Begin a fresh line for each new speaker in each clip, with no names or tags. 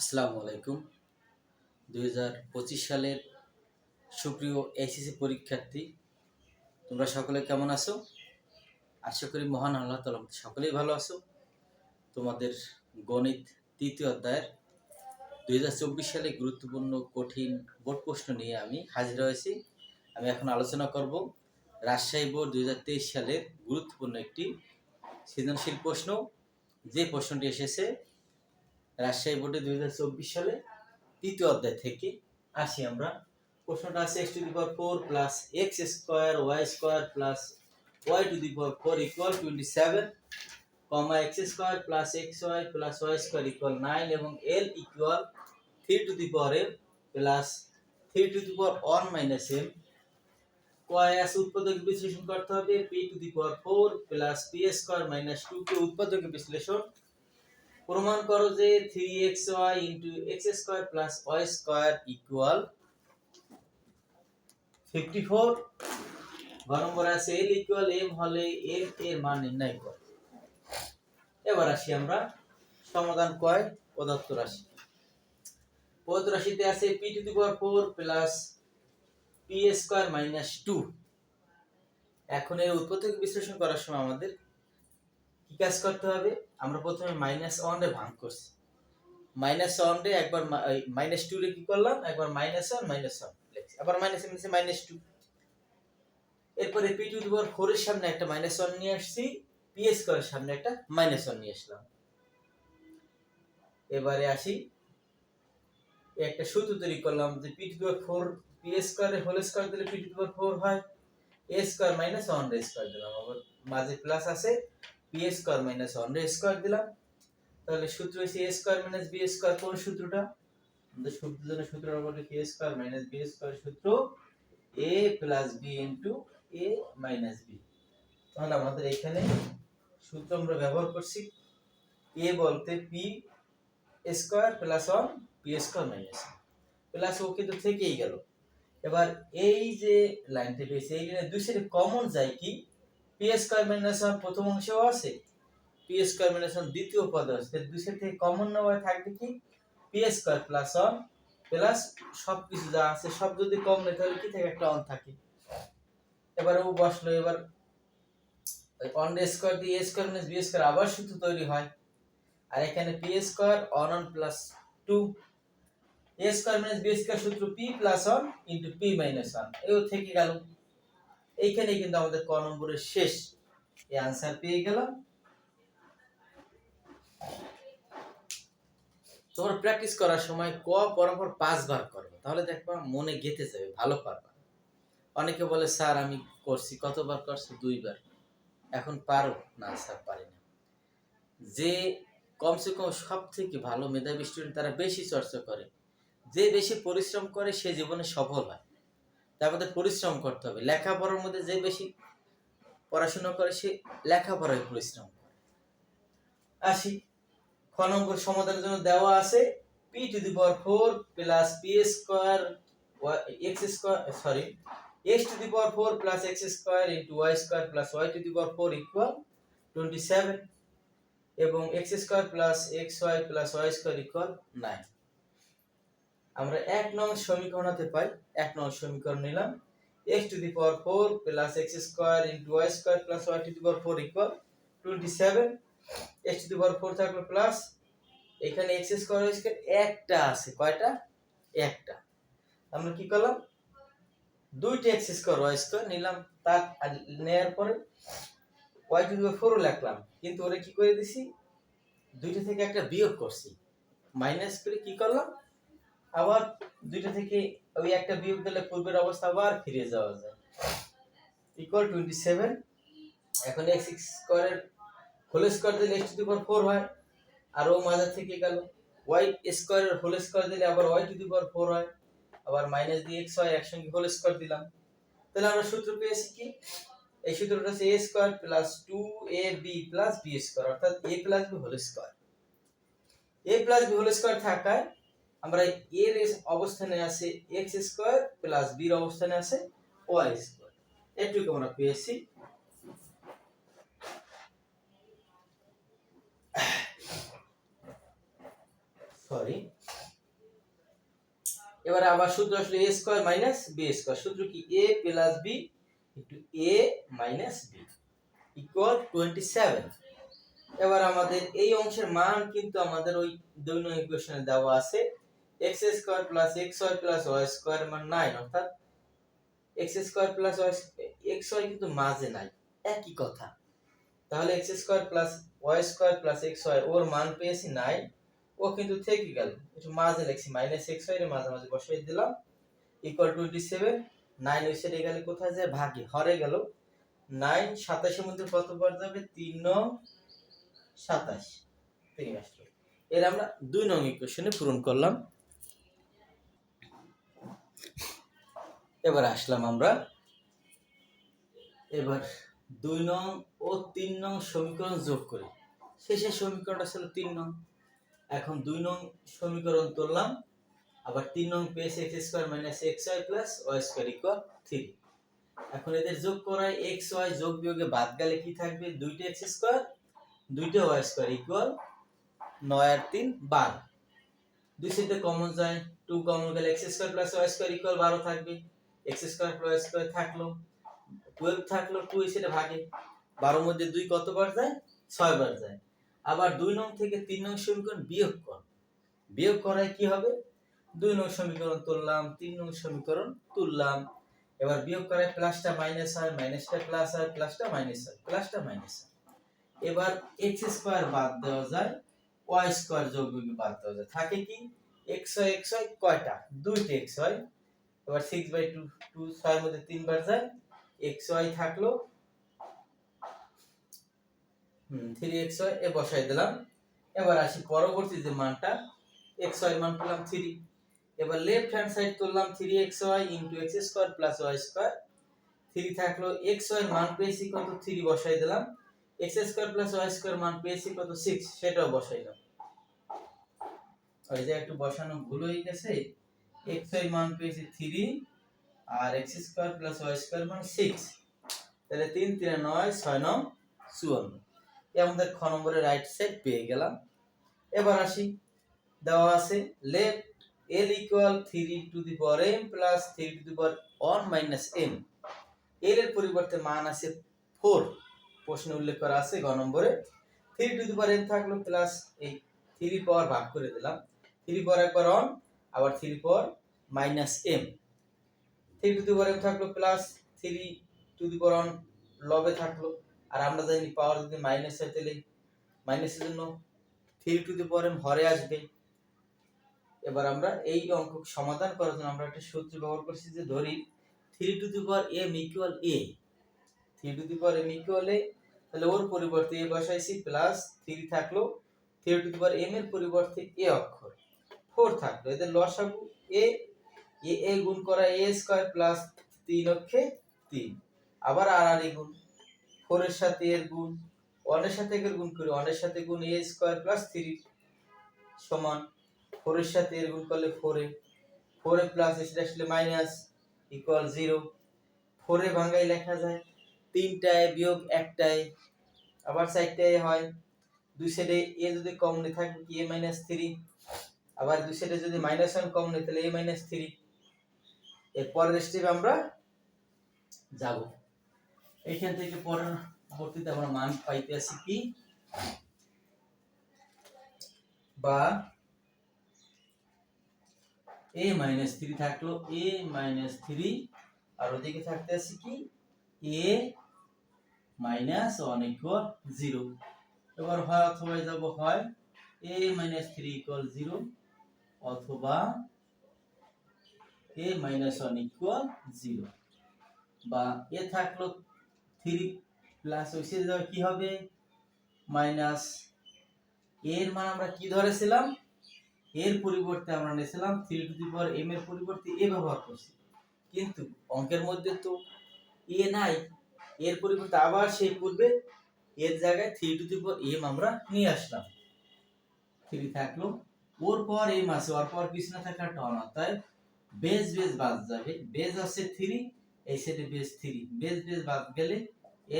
আসসালামু আলাইকুম। 2025 সালের সুপ্রিয় এইচএসসি পরীক্ষার্থী, তোমরা সকলে কেমন আছো? আশা করি মহান আল্লাহ তাআলা সকলেই ভালো আছো। তোমাদের গণিত তৃতীয় অধ্যায়ের 2024 সালে গুরুত্বপূর্ণ কঠিন বোর্ড প্রশ্ন নিয়ে আমি হাজির হয়েছি। আমি এখন আলোচনা করব রাজশাহী বোর্ড 2023 সালের গুরুত্বপূর্ণ একটি সৃজনশীল প্রশ্ন, যে প্রশ্নটি এসেছে রাজশাহী বোর্ডে 2024 সালে তৃতীয় অধ্যায় থেকে। আসি আমরা। প্রশ্নটা আছে x⁴ plus x square y square plus y to the power 4 equal 27, x square plus x y plus y square equal 9 এবং L equal 3 to the power m plus 3 to the power 1 minus m। আছে উৎপাদক বিশ্লেষণ করতে হবে p to the power 4 plus p square minus 2 কে উৎপাদক বিশ্লেষণ। প্রমাণ করো যে 3xy x square plus y square equal 54। নম্বর আছে l ইকুয়াল m হলে m এর মান নির্ণয় করো। এবার আসি আমরা সমাধান কয় পদার্থ রাশি। পদার্থ রাশিতে আছে p to the power 4 plus p square minus 2। এখন এর উৎপাদক বিশ্লেষণ করার সময় আমাদের কি কাজ করতে হবে? আমরা প্রথমে -1 রে ভাগ করছি। -1 রে একবার -2 রে কি করলাম? একবার -1 লিখছি, আবার মাইনাস নিচে -2। এরপরে p টু দি পাওয়ার 4 এর সামনে একটা -1 নিয়ে আসছি, p স্কয়ারের সামনে একটা -1 নিয়ে আসলাম। এবারে আসি, একটা সূত্র তৈরি করলাম যে p to the power 4 p square এর হোল স্কয়ার দিলে p টু দি পাওয়ার 4 হয়, a স্কয়ার মাইনাস 1 রে স্কয়ার দিলাম, আবার মাঝে প্লাস আছে p স্কয়ার মাইনাস 1 রে স্কয়ার দিলাম। তাহলে সূত্র হচ্ছে a square minus b square. কোন সূত্রটা? আমাদের সূত্রটা বলে a square minus b square সূত্র a plus b into a minus b। তাহলে আমাদের এখানে সূত্র আমরা ব্যবহার করছি a বলতে p square plus 1 p square minus plus ও কিন্তু থেকেই গেল। এবার এই যে লাইনটা পেয়েছি, এই লাইনে দুই সাইডে কমন যায় কি? p স্কয়ার মাইনাস 1 প্রথম অংশেও আছে, p স্কয়ার মাইনাস 1 দ্বিতীয় পদে আছে। দুই সাইড থেকে কমন নেওয়া থাকবে কি? p স্কয়ার প্লাস 1 প্লাস সবকিছু যা আছে সব যদি কম নেই তাহলে কি থাকে? একটা 1 থাকে। এবার ও বসলো, এবার 1 রে স্কয়ার দিয়ে a square minus b square আবার সূত্র তৈরি হয়। আর এখানে p square 1 plus 2 a square minus b square সূত্র p plus 1 into p minus 1, এও থেকে গেল। এইখানেই কিন্তু আমাদের ক নম্বরের শেষ। এই आंसर পেয়ে গেলাম। তোমরা প্র্যাকটিস করার সময় ক বরাবর 5 বার করবে, তাহলে দেখবা মনে গেঁথে যাবে, ভালো পারবা। অনেকে বলে স্যার আমি করছি, কতবার করছো? 2 বার। এখন পারো না? স্যার পারি না। যে কমসে কম সবথেকে ভালো মেধাবী স্টুডেন্ট তারা বেশি চর্চা করে, যে বেশি পরিশ্রম করে সে জীবনে সফল হয়। তার মধ্যে পরিশ্রম করতে হবে। লেখাপড়ার মধ্যে যে বেশি পড়াশোনা করে সে লেখাপড়ায় পরিশ্রম করে। আসি, খ নম্বর সমাধানের জন্য দেওয়া আছে p to the power 4 plus p square x square x to the power 4 plus x square into y square plus y to the power 4 equal 27 এবং x square plus xy plus y square equal 9। আমরা 1 নং সমীকরণতে পাই। 1 নং সমীকরণ নিলাম, x to the power 4 plus x square into y square plus y to the power 4 equal 27। x to the power 4 থাকলো plus, এখানে x square y square একটা আছে, কয়টা? একটা। আমরা কি করলাম? দুইটা x স্কয়ার y স্কয়ার নিলাম, তার নেয়ার পরে y টু দি পাওয়ার 4 লিখলাম, কিন্তু ওরে কি করে দিছি? দুইটা থেকে একটা বিয়োগ করছি, মাইনাস করে কি করলাম? আবার দুইটা থেকে ওই একটা বিয়োগ দিলে পূর্বের অবস্থা আবার ফিরে যাওয়া যায়, ইকুয়াল 27। এখন x স্কয়ারের হোল স্কয়ার দিলে x টু দি পাওয়ার 4 হয়, আর ও মাঝে থেকে গেল। y স্কয়ারের হোল স্কয়ার দিলে আবার y টু দি পাওয়ার 4 হয়, আবার মাইনাস দিয়ে x হয়, একসঙ্গে হোল স্কয়ার দিলাম। তাহলে আমরা সূত্র পেয়েছি কি? এই সূত্রটা হচ্ছে a square plus 2ab plus b square, অর্থাৎ a plus b whole square. a plus b whole square থাকায় আমরা এর অবস্থানে আছে x স্কয়ার প্লাস b এর অবস্থানে আছে y স্কয়ার। এটুকু আমরা পেয়েছি। এবারে আবার সূত্র আসলে a square minus b square, সূত্র কি a plus b into a minus b equal 27। এবার আমাদের এই অংশের মান কিন্তু আমাদের ওই 2 নং ইকুয়েশনে দেওয়া আছে, x square plus xy plus y square মান 9, অর্থাৎ x স্কয়ার প্লাস xy কিন্তু মাঝে নাই, একই কথা। তাহলে x square plus y square plus xy ওর মান পেয়েছি 9, ও কিন্তু থেকে গেল, একটু মাঝে লিখছি মাইনাস xy এর মাঝামাঝি বসিয়ে দিলাম ইকুয়াল 27। 9 ওই সাইডে গেলে কোথায় যায়, ভাগে হরে গেল। 9 27 এর মধ্যে কত বার যাবে, 3 9 27, 3 আসলো। এর আমরা 2 নং ইকুয়েশনে পূরণ করলাম। এবার আসলাম আমরা, এবার 2 নং ও 3 নং সমীকরণ যোগ করি। শেষের সমীকরণটা ছিল 3 নং, এখন 2 নং সমীকরণ তুললাম, আবার 3 নং পেয়েছে x square minus xy plus y square equal 3। এখন এদের যোগ করায় xy যোগ বিয়োগে বাদ গেলে কি থাকবে, 2টা x স্কয়ার 2টা y স্কয়ার ইকুয়াল 9 আর 3 12। দুই সাইডে কমন যায়, 2 কমন গেলে x square plus y square equal 12 থাকবে, x square plus y square থাকলো, 12 থাকলো, 2 এর সাথে ভাগে 12 এর মধ্যে 2 কতবার যায়, 6 বার যায়। আবার 2 নং থেকে 3 নং সমীকরণ বিয়োগ কর, বিয়োগ করায় কি হবে, 2 নং সমীকরণ তুললাম, 3 নং সমীকরণ তুললাম। এবার বিয়োগ করায় প্লাসটা মাইনাস হয়, মাইনাসটা প্লাস হয়, প্লাসটা মাইনাস হয়, প্লাসটা মাইনাস হয়। এবার x স্কয়ার বাদ দেওয়া যায়, y স্কয়ার যোগ বিয়োগে বাদ দেওয়া যায়, থাকে কি xy xy কয়টা, 2টা xy। এবার 6/2 2 6 এর মধ্যে 3 বার যায়, xy থাকলো 3xy এ বসাই দিলাম। এবার আসি পরবর্তী যে মানটা, xy এর মান পেলাম 3। এবার লেফট হ্যান্ড সাইড তুললাম, 3xy into x square plus y square, 3 থাকলো, xy এর মান পেয়েছি কত, 3 বসাই দিলাম, x square plus y square মান পেয়েছি কত, 6, সেটাও বসাইলাম। ওই যে একটু বসানো ভুল হয়ে গেছে, xy মান পেয়েছি 3 আর x square plus y square মান 6, তাহলে 3 3 9 6 9 54। এই আমাদের খ নম্বরের রাইট সাইড পেয়ে গেলাম। এবার আসি, দেওয়া আছে left l equal 3 to the power m plus 3 to the power 1 minus m, l এর পরিবর্তে মান আছে 4, প্রশ্নে উল্লেখ করা আছে গ নম্বরে। 3 টু দি পাওয়ার m থাকলো প্লাস এই 3 পাওয়ার ভাগ করে দিলাম, 3 পাওয়ার একবার 1 আবার 3 power minus m, 3 to the power m থাকলো প্লাস 3 টু দি পাওয়ার 1 লবে থাকলো। আর আমরা জানি পাওয়ার যদি মাইনাস হয় তাহলে মাইনাসের জন্য 3 টু দি পাওয়ার m হরে আসবে। এবার আমরা এই অঙ্ক সমাধান করার জন্য আমরা একটা সূত্র ব্যবহার করছি, যে ধরি 3 to the power m equal a, 3 to the power m equal a, তাহলে ওর পরিবর্তে a বসাইছি, প্লাস 3 থাকলো, 3 টু দি পাওয়ার m এর পরিবর্তে a অক্ষর 4 থাকলো, এদের লসাগু a, a গুণ করা a স্কয়ার প্লাস 3 অক্ষে 3, আবার আর গুণ 4 এর সাথে এর গুণ, 1 এর সাথে এর গুণ করি, 1 এর সাথে গুণ a স্কয়ার প্লাস 3 সমান 4 এর সাথে এর গুণ করলে 4 এ প্লাস এটা আসলে মাইনাস ইকুয়াল 0। 4 এ ভাঙাই লেখা যায়, 3টায় বিয়োগ 1টায়, আবার 4টায় হয়, দুই সাইডে a যদি কম নে থাকে কি a মাইনাস 3, আবার দুই সাইডে যদি মাইনাস 1 কম নে তাহলে a মাইনাস 3। এর পরের স্টেপে আমরা যাব, এইখান থেকে পরবর্তীতে আমরা মান পাইতে আছি কি, বা a মাইনাস 3 থাকলো, a মাইনাস 3, আর ওদিকে থাকতে আছে কি a মাইনাস 1 ইকুয়াল 0। এবার হয় অথবা যাব, হয় a মাইনাস 3 ইকুয়াল 0 অথবা a মাইনাস 1 ইকুয়াল 0, বা a থাকলো 3 প্লাস ওইসে যাবে কি হবে মাইনাস, এর মান আমরা কি ধরেছিলাম, এর পরিবর্তে আমরা নিয়েছিলাম 3 টু দি পাওয়ার m এর পরিবর্তে a ব্যবহার করছি, কিন্তু অঙ্কের মধ্যে তো a নাই, এর পরিবর্তে আবার সেই পূর্বে এর জায়গায় 3 টু দি পাওয়ার m আমরা নিয়ে আসলাম, 3 থাকলো, ওর পর m আছে, ওর পর কিছু না থাকা টন, অর্থাৎ বেস বেস বাদ যাবে, বেস আছে 3, এই সাইডে বেস 3, বেস বেস বাদ গেলে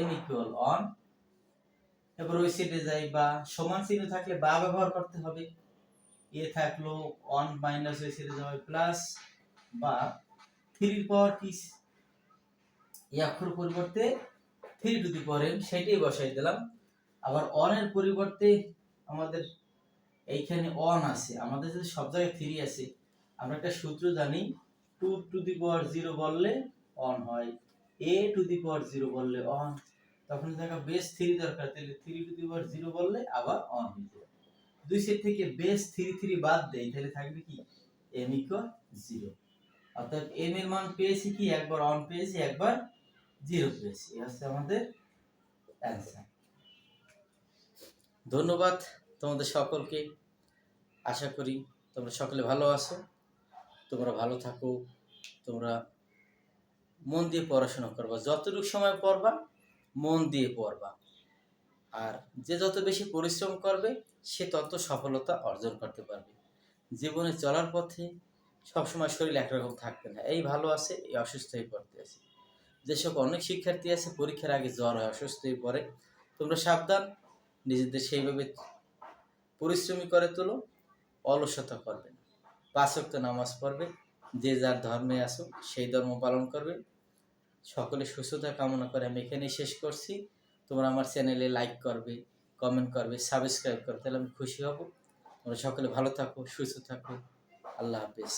m ইকুয়াল 1। এবার ওই সাইডে যাই, বা সমান চিহ্ন থাকলে বা ব্যবহার করতে হবে, a থাকলো 1 মাইনাস ওই সাইডে যাবে প্লাস বা 3 পাওয়ার কি এই অক্ষর পরিবর্তে 3 টু দি পাওয়ার n সেটাই বসাই দিলাম। আবার অন এর পরিবর্তে আমাদের এইখানে অন আছে, আমাদের যদি সব জায়গায় 3 আছে, আমরা একটা সূত্র জানি 2 টু দি পাওয়ার 0 বললে অন হয়, a টু দি পাওয়ার 0 বললে অন। তখন দেখা বেস 3 দরকার, তাহলে 3 টু দি পাওয়ার 0 বললে আবার অন হয়ে যাবে। দুই সেট থেকে বেস 3 বাদ দেই, তাহলে থাকবে কি m ইকুয়াল 0। অর্থাৎ m এর মান পেয়েছি কি, একবার অন পেয়েছি, একবার 0 পেয়েছি। এই হচ্ছে আমাদের অ্যানসার। ধন্যবাদ তোমাদের সকলকে। আশা করি তোমরা সকলে ভালো আছো। তোমরা ভালো থাকো। তোমরা মন দিয়ে পড়াশোনা করবা, যতটুকু সময় পড়বা মন দিয়ে পড়বা। আর যে যত বেশি পরিশ্রম করবে সে তত সফলতা অর্জন করতে পারবে। জীবনে চলার পথে সবসময় শরীর একরকম থাকবে না, এই ভালো আছে, এই অসুস্থ হয়ে পড়তে আছে। যেসব অনেক শিক্ষার্থী আছে পরীক্ষার আগে জ্বর হয়, অসুস্থ হয়ে পড়ে। তোমরা সাবধান, নিজেদের সেইভাবে পরিশ্রমী করে তোলো, অলসতা করবে না। 5 ওয়াক্ত নামাজ পড়বে, যে যার ধর্মে আসো সেই ধর্ম পালন করবে। সকলে সুস্থতা কামনা করে আমি এখানেই শেষ করছি। তোমরা আমার চ্যানেলে লাইক করবে, কমেন্ট করবে, সাবস্ক্রাইব করবে, তাহলে আমি খুশি হব। তোমরা সকলে ভালো থাকো, সুস্থ থাকো। আল্লাহ হাফেজ।